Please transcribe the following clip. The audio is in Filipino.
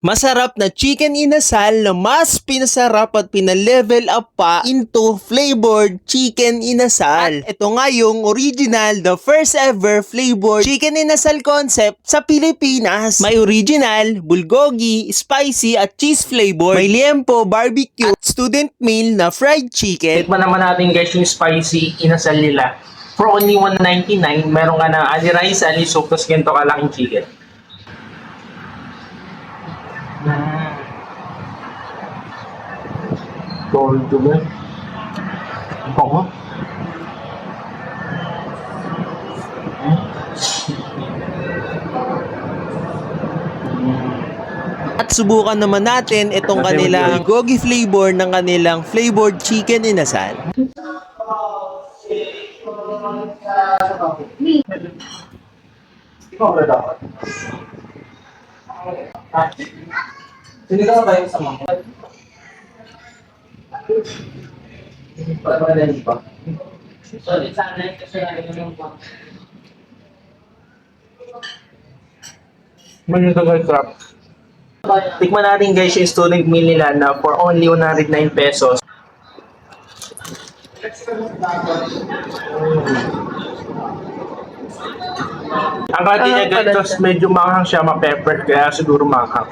Masarap na chicken inasal na mas pinasarap at pinalevel up pa into flavored chicken inasal. At ito nga yung original, the first ever flavored chicken inasal concept sa Pilipinas. May original, bulgogi, spicy at cheese flavor. May liempo, barbecue, at student meal na fried chicken. Tikman naman natin guys yung spicy inasal nila. For only $1.99, meron ka na ali rice, ali soup, tapos ganito kalaking chicken. Gold to ba? Bango. At subukan naman natin itong kanilang bulgogi flavor ng kanilang flavored chicken inasal. Ikaw ba dapat? Sinigaw ba yung sama ko? Para maganda pa. Sorry, sana kasi yung pa. Manyo to guys, crap. Tikman natin guys yung student meal nila na for only 109 pesos. Ang kati niya guys, medyo manghang siya, ma-pepper, kaya siguro manghang.